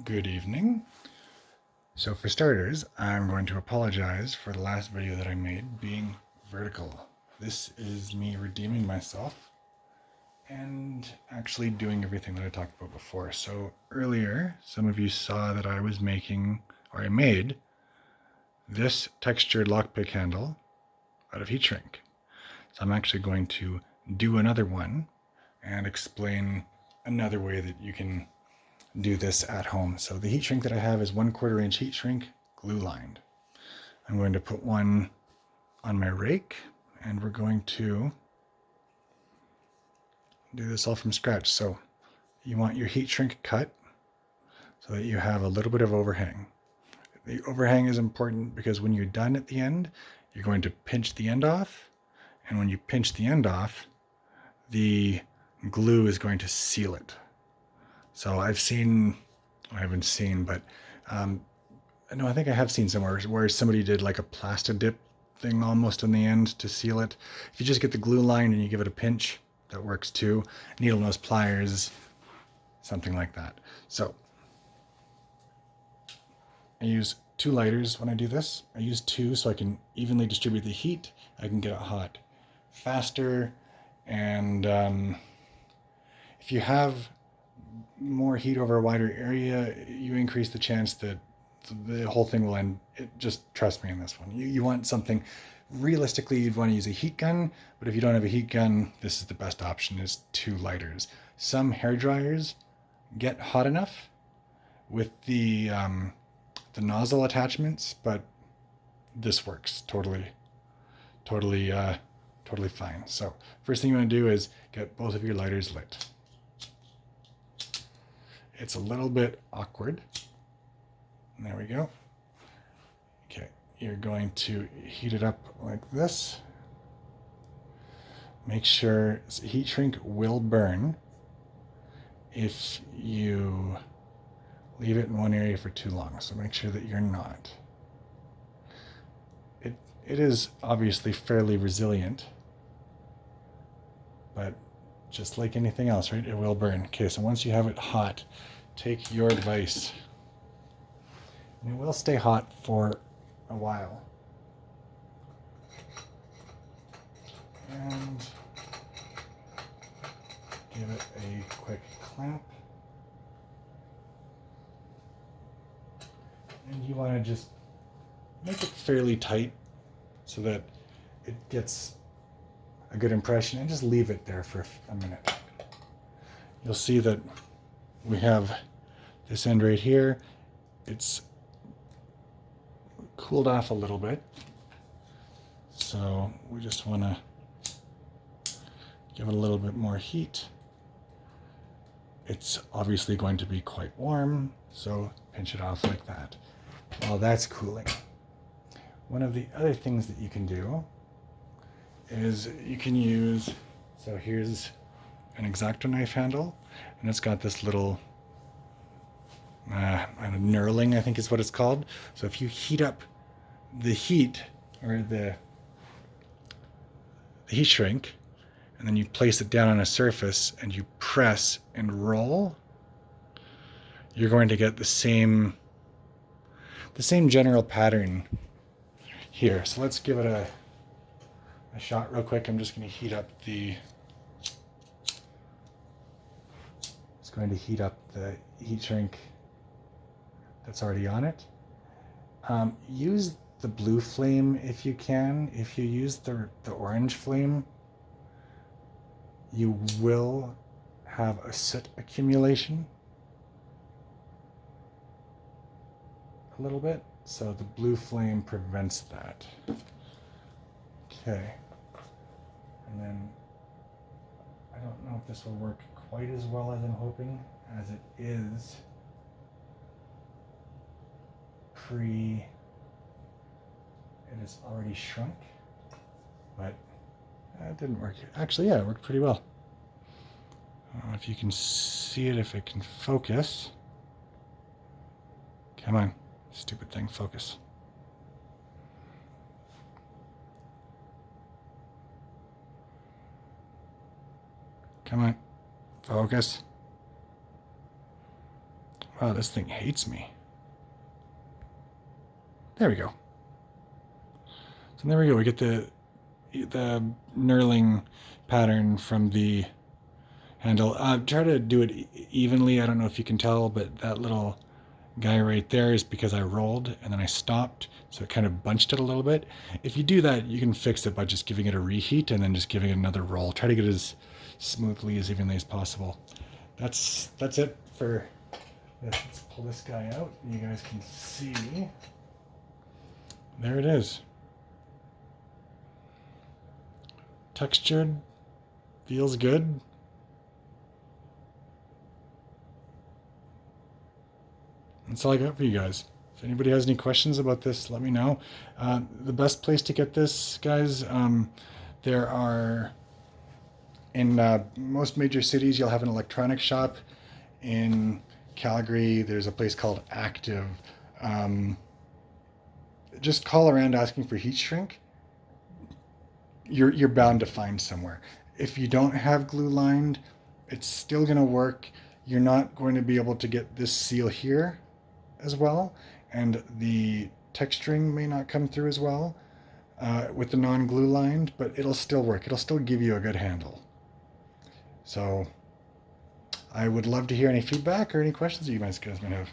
Good evening. So for starters, I'm going to apologize for the last video that I made being vertical. This is me redeeming myself and actually doing everything that I talked about before. So earlier, some of you saw that I was I made this textured lockpick handle out of heat shrink. So I'm actually going to do another one and explain another way that you can do this at home. So the heat shrink that I have is 1/4 inch heat shrink glue lined. I'm going to put one on my rake and we're going to do this all from scratch. So you want your heat shrink cut so that you have a little bit of overhang. The overhang is important because when you're done at the end, you're going to pinch the end off. And when you pinch the end off, the glue is going to seal it. So I haven't seen, but no, I think I have seen somewhere where somebody did like a Plasta dip thing almost on the end to seal it. If you just get the glue line and you give it a pinch, that works too. Needle nose pliers, something like that. So I use 2 lighters when I do this. I use 2 so I can evenly distribute the heat. I can get it hot faster, and if you have more heat over a wider area, you increase the chance that the whole thing will end. Just trust me on this one. You want something, realistically, you'd want to use a heat gun, but if you don't have a heat gun, this is the best option, is 2 lighters. Some hair dryers get hot enough with the nozzle attachments, but this works totally fine. So first thing you want to do is get both of your lighters lit. It's a little bit awkward. There we go. Okay, you're going to heat it up like this. Make sure heat shrink will burn if you leave it in one area for too long. So make sure that you're not. It is obviously fairly resilient, but just like anything else, right? It will burn. Okay, so once you have it hot, take your advice. And it will stay hot for a while. And give it a quick clamp. And you want to just make it fairly tight so that it gets a good impression, and just leave it there for a minute. You'll see that we have this end right here. It's cooled off a little bit, so we just want to give it a little bit more heat. It's obviously going to be quite warm, so pinch it off like that while that's cooling. One of the other things that you can do is you can use, so here's an X-Acto knife handle, and it's got this little knurling, I think is what it's called. So if you heat up the heat, or the heat shrink, and then you place it down on a surface and you press and roll, you're going to get the same general pattern here. So let's give it a shot real quick. I'm just going to heat up the heat shrink that's already on it. Use the blue flame if you can. If you use the orange flame, you will have a soot accumulation a little bit, so the blue flame prevents that. Okay, and then I don't know if this will work quite as well as I'm hoping, as it is it is already shrunk, but it didn't work. Actually, yeah, it worked pretty well. I don't know if you can see it, if it can focus. Come on, stupid thing, focus. Come on, focus. Wow, this thing hates me. There we go. So there we go. We get the knurling pattern from the handle. Try to do it evenly. I don't know if you can tell, but that little guy right there is because I rolled and then I stopped, so it kind of bunched it a little bit. If you do that, you can fix it by just giving it a reheat and then just giving it another roll. Try to get it as smoothly, as evenly as possible. That's it for this. Let's pull this guy out and you guys can see. There it is. Textured, feels good. That's all I got for you guys. If anybody has any questions about this, let me know. The best place to get this, guys, there are, in most major cities, you'll have an electronics shop. In Calgary, there's a place called Active. Just call around asking for heat shrink. You're bound to find somewhere. If you don't have glue lined, it's still going to work. You're not going to be able to get this seal here as well, and the texturing may not come through as well with the non-glue lined, but it'll still work. It'll still give you a good handle. So I would love to hear any feedback or any questions that you guys might have.